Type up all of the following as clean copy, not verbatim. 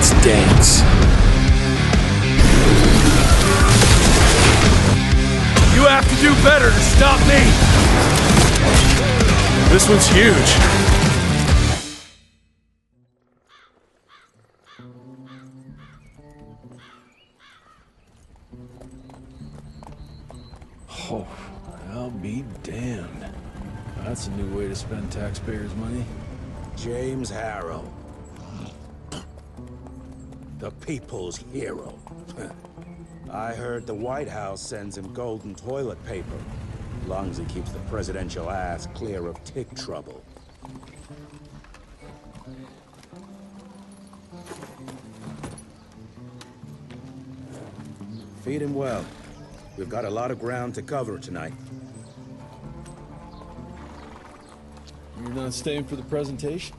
Let's dance. You have to do better to stop me! This one's huge. Oh, I'll be damned. That's a new way to spend taxpayers' money. James Harrow. The people's hero. I heard the White House sends him golden toilet paper. As long as he keeps the presidential ass clear of tick trouble. Feed him well. We've got a lot of ground to cover tonight. You're not staying for the presentation?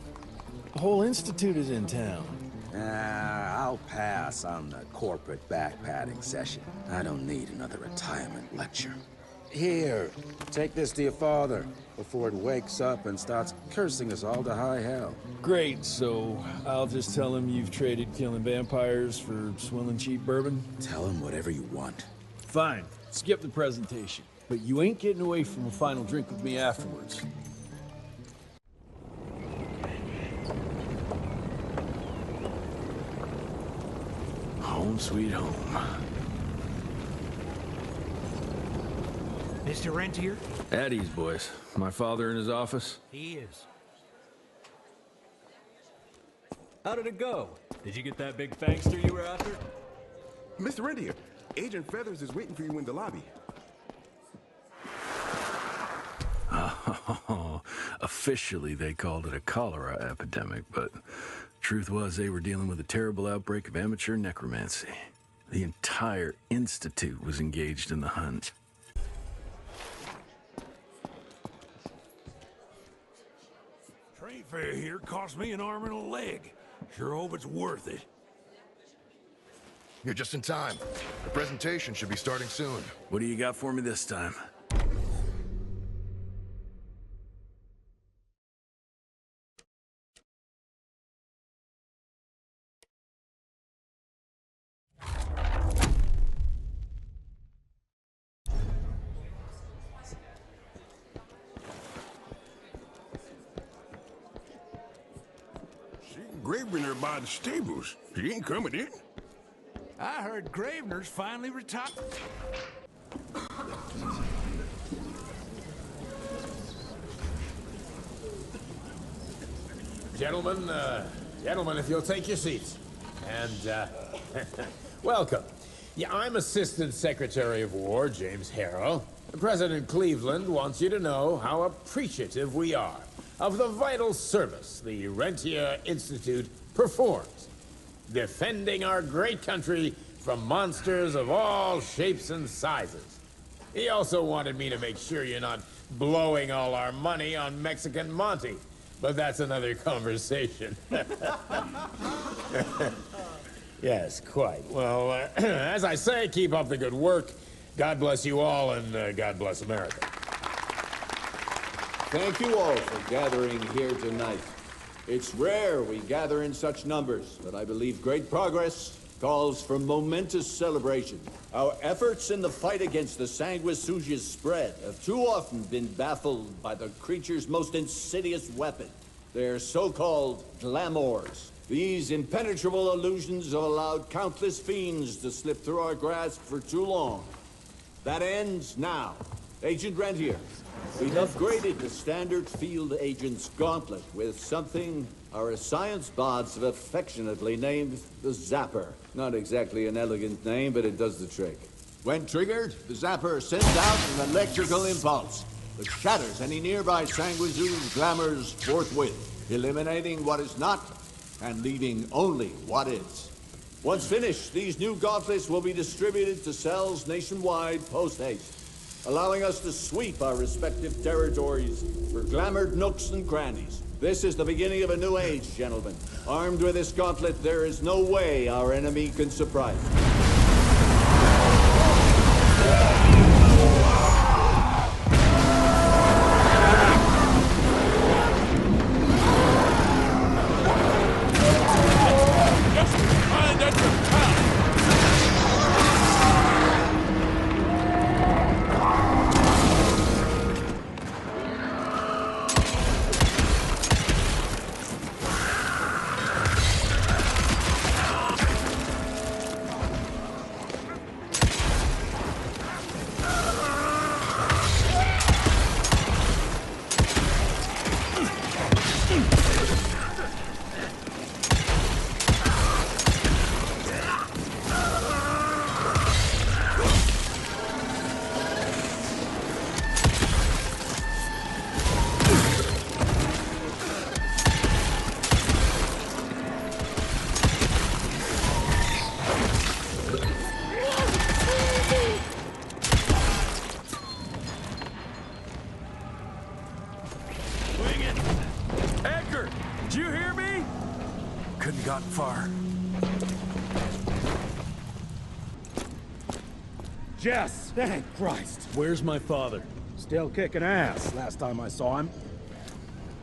The whole institute is in town. I'll pass on the corporate backpatting session. I don't need another retirement lecture. Here, take this to your father before it wakes up and starts cursing us all to high hell. Great, so I'll just tell him you've traded killing vampires for swilling cheap bourbon? Tell him whatever you want. Fine, skip the presentation. But you ain't getting away from a final drink with me afterwards. Home sweet home. Mr. Rentier? At ease, boys. My father in his office? He is. How did it go? Did you get that big fangster you were after? Mr. Rentier, Agent Feathers is waiting for you in the lobby. Oh, officially they called it a cholera epidemic, but truth was they were dealing with a terrible outbreak of amateur necromancy. The entire institute was engaged in the hunt. Train fare here cost me an arm and a leg. Sure hope it's worth it. You're just in time. The presentation should be starting soon. What do you got for me this time? Gravener by the stables. She ain't coming in. I heard Gravener's finally retired. Gentlemen, if you'll take your seats. And, welcome. Yeah, I'm Assistant Secretary of War, James Harrow. President Cleveland wants you to know how appreciative we are of the vital service the Rentier Institute performs, defending our great country from monsters of all shapes and sizes. He also wanted me to make sure you're not blowing all our money on Mexican Monty, but that's another conversation. Yes, quite. Well, as I say, keep up the good work. God bless you all, and God bless America. Thank you all for gathering here tonight. It's rare we gather in such numbers, but I believe great progress calls for momentous celebration. Our efforts in the fight against the sanguisuga's spread have too often been baffled by the creature's most insidious weapon, their so-called glamours. These impenetrable illusions have allowed countless fiends to slip through our grasp for too long. That ends now. Agent Rentier, we've upgraded the standard field agent's gauntlet with something our science bots have affectionately named the Zapper. Not exactly an elegant name, but it does the trick. When triggered, the Zapper sends out an electrical impulse that shatters any nearby sanguisuga's glamours forthwith, eliminating what is not and leaving only what is. Once finished, these new gauntlets will be distributed to cells nationwide post-haste, allowing us to sweep our respective territories for glamored nooks and crannies. This is the beginning of a new age, gentlemen. Armed with this gauntlet, there is no way our enemy can surprise us. Did you hear me? Couldn't gotten far. Jess, thank Christ. Where's my father? Still kicking ass, last time I saw him.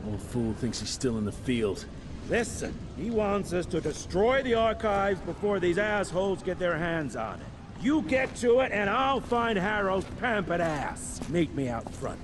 Old fool thinks he's still in the field. Listen, he wants us to destroy the archives before these assholes get their hands on it. You get to it, and I'll find Harold's pampered ass. Meet me out front.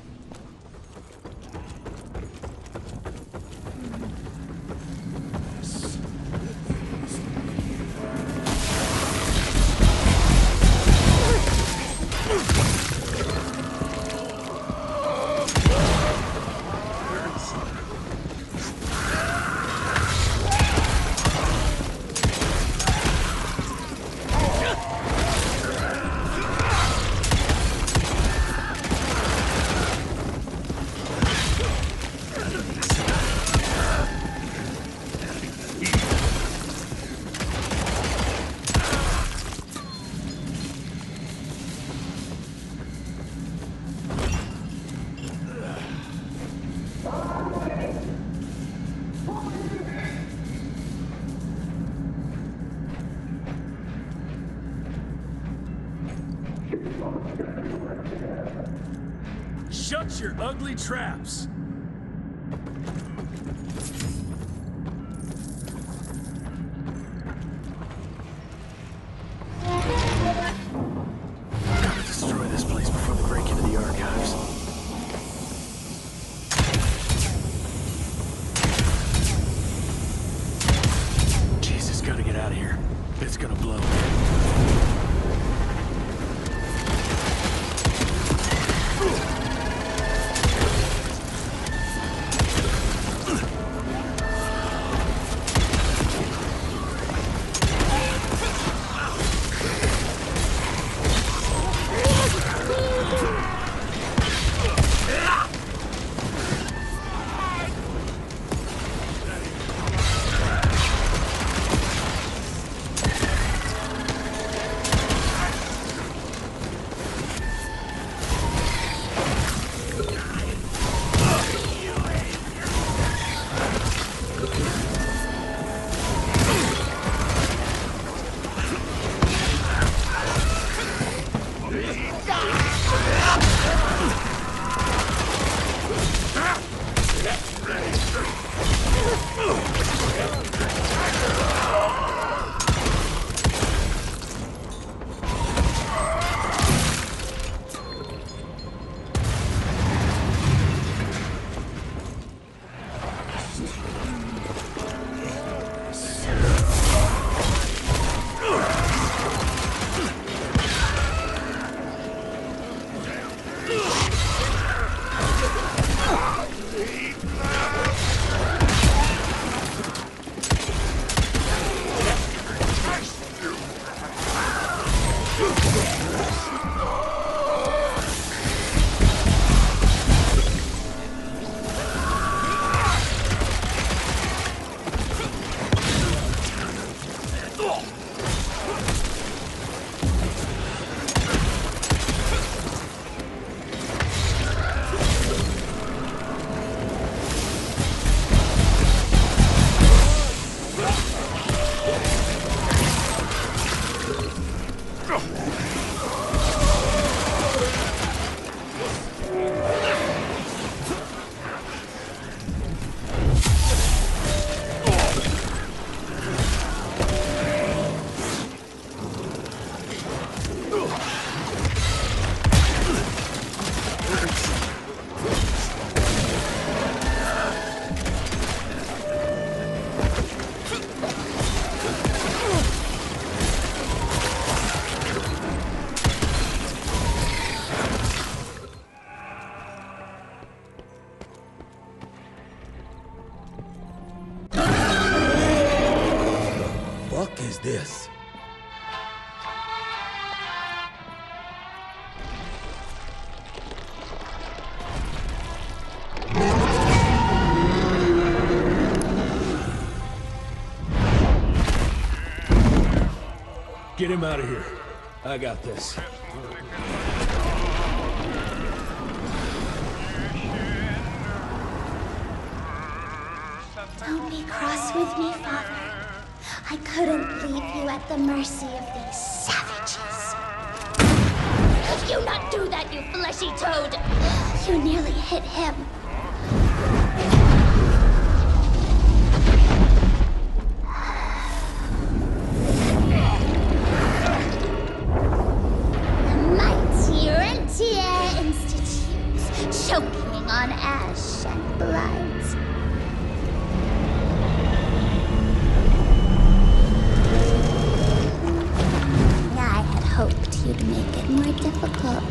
Shut your ugly traps! Gotta destroy this place before they break into the archives. Jesus, gotta get out of here. It's gonna blow. This. Get him out of here. I got this. Don't be cross with me, Father. I couldn't leave you at the mercy of these savages. Could you not do that, you fleshy toad? You nearly hit him. Mighty Rentier Institute, choking on ash and blood. I had hoped you'd make it more difficult.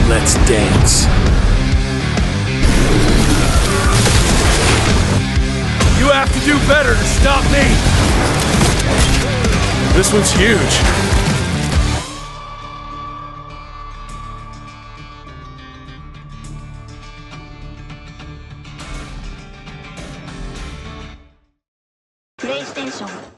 Let's dance. You have to do better to stop me! This one's huge. PlayStation